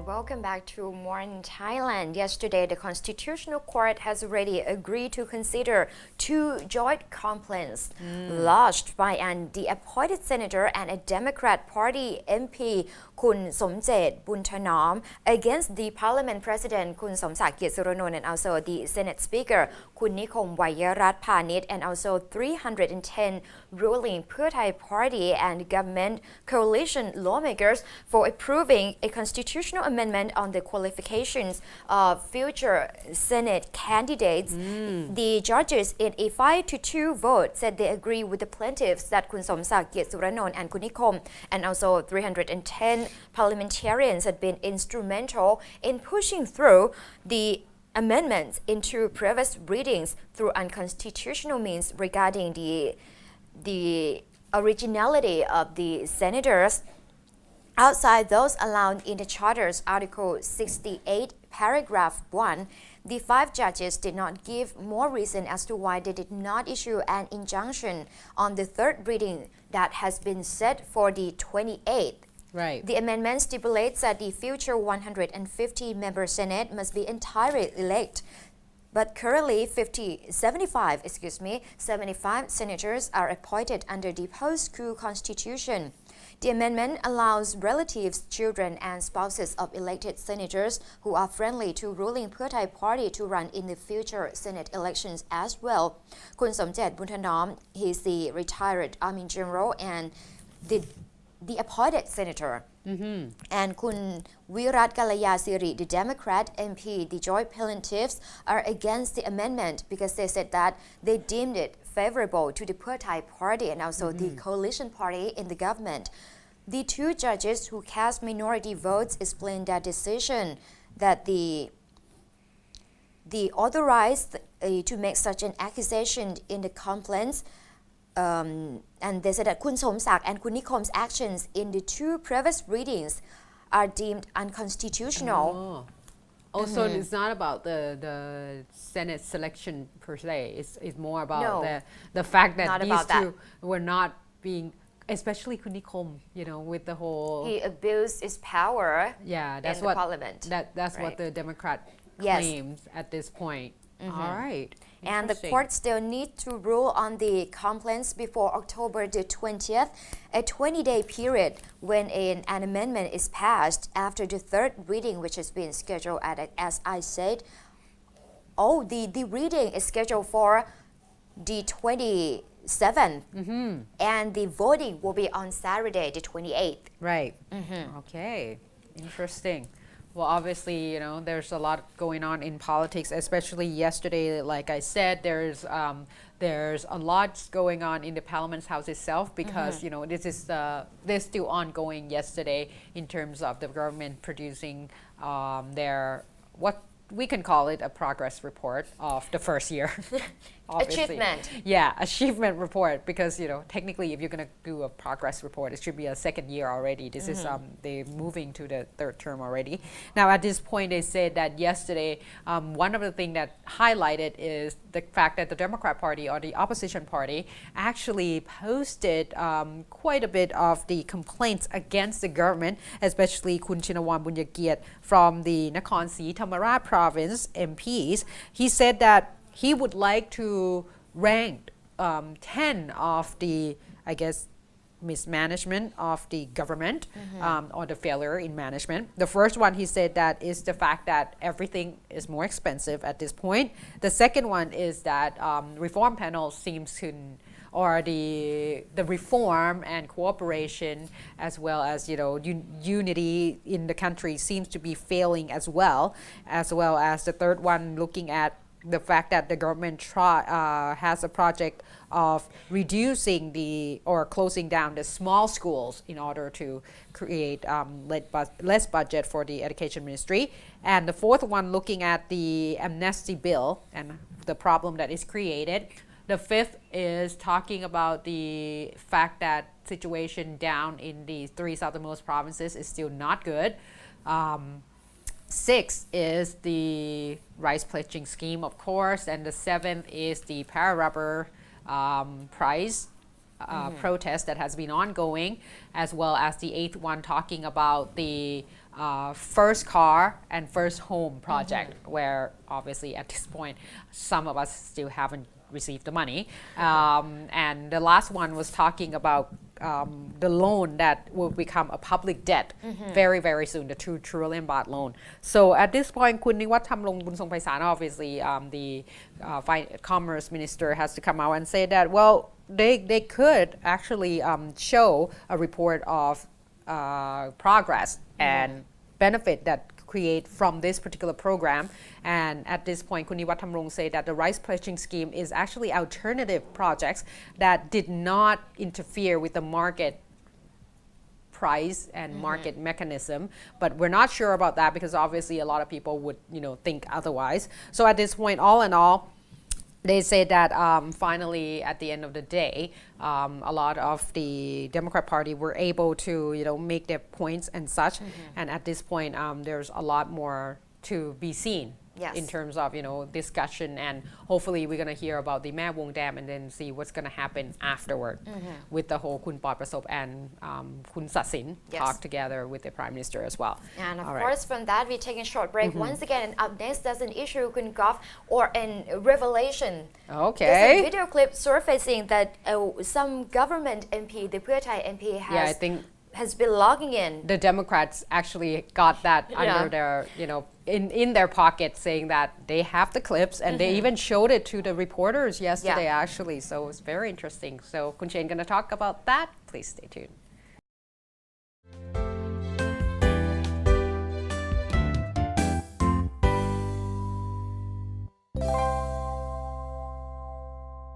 welcome back to Morning Thailand. Yesterday, the Constitutional Court has already agreed to consider two joint complaints lodged by an appointed senator and a Democrat Party MP, Kun Somjet Buntanom, against the Parliament President Kun Somsak Kietsuranon and also the Senate Speaker Kun Nikom Wayarat Panit and also 310 ruling Pheu Thai Party and government coalition lawmakers for approving a constitutional amendment on the qualifications of future Senate candidates. The judges in a 5-2 vote said they agree with the plaintiffs that Kun Somsak Kietsuranon and Kun Nikom and also 310 parliamentarians had been instrumental in pushing through the amendments into previous readings through unconstitutional means regarding the originality of the senators outside those allowed in the Charter's Article 68, Paragraph 1. The 5 judges did not give more reason as to why they did not issue an injunction on the third reading that has been set for the 28th. Right. The amendment stipulates that the future 150-member Senate must be entirely elect. But currently, 75 senators are appointed under the post-coup constitution. The amendment allows relatives, children, and spouses of elected senators who are friendly to ruling Pheu Thai Party to run in the future Senate elections as well. Kun Somjet Buntanom, he is the retired Army General and the appointed senator. And Kun Virat Kalayasiri, the Democrat MP, the joint plaintiffs are against the amendment because they said that they deemed it favorable to the Pheu Thai Party and also the coalition party in the government. The 2 judges who cast minority votes explained their decision that the authorized to make such an accusation in the complaints. And they said that Kun Somsak and Kun Nikom's actions in the 2 previous readings are deemed unconstitutional. Also, it's not about the Senate selection per se. It's more about the fact that these two were not being, especially Kun Nikom, with the whole... He abused his power that's in what, the parliament. That's what the Democrat claims at this point. All right. And the court still needs to rule on the complaints before October the 20th, a 20-day period when an amendment is passed after the third reading, which has been scheduled as I said. The reading is scheduled for the 27th, and the voting will be on Saturday, the 28th. Right. Okay. Interesting. Well, obviously, there's a lot going on in politics, especially yesterday. Like I said, there's a lot going on in the Parliament's House itself because, this still ongoing yesterday in terms of the government producing what we can call it a progress report of the first year. Achievement. Yeah, achievement report because, technically if you're going to do a progress report, it should be a second year already. This is, they're moving to the third term already. Now at this point, they said that yesterday, one of the things that highlighted is the fact that the Democrat Party or the opposition party actually posted quite a bit of the complaints against the government, especially Kun Chinawan Bunyakiet from the Nakhon Si Thammarat province MPs. He said that he would like to rank 10 of the, mismanagement of the government or the failure in management. The first one he said that is the fact that everything is more expensive at this point. The second one is that reform panel seems to, or the reform and cooperation as well as unity in the country seems to be failing as well as the third one looking at the fact that the government has a project of reducing or closing down the small schools in order to create less budget for the education ministry. And the fourth one looking at the amnesty bill and the problem that is created. The fifth is talking about the fact that situation down in the 3 southernmost provinces is still not good. 6 is the rice pledging scheme, of course, and the 7th is the para-rubber price protest that has been ongoing, as well as the 8th one talking about the first car and first home project, where obviously at this point some of us still haven't received the money. And the last one was talking about the loan that will become a public debt very, very soon, the 2 trillion baht loan. So at this point, คุณนิวัฒน์ Thamlong Bunsongpaisarn, obviously the commerce minister has to come out and say that, well, they could actually show a report of progress and benefit that create from this particular program. And at this point, คุณนิวัฒน์ Thamlong say that the rice pledging scheme is actually alternative projects that did not interfere with the market price and market mechanism, but we're not sure about that because obviously a lot of people would think otherwise. So at this point, all in all, they say that finally at the end of the day, a lot of the Democrat Party were able to make their points and such, and at this point there's a lot more to be seen. Yes. In terms of discussion, and hopefully we're going to hear about the Mae Wong Dam and then see what's going to happen afterward with the whole Kun Pawtrasop and Kun Sasin Yes. talk together with the Prime Minister as well. And of All right. course, from that, we take a short break. Once again, and up next, there's an issue Kun Gov or an revelation. Okay. There's a video clip surfacing that some government MP, the Pheu Thai MP, Yeah, I think has been logging in. the Democrats actually got that under their, in their pocket, saying that they have the clips, and they even showed it to the reporters yesterday, actually. So it's very interesting. So Kun Chen going to talk about that. Please stay tuned.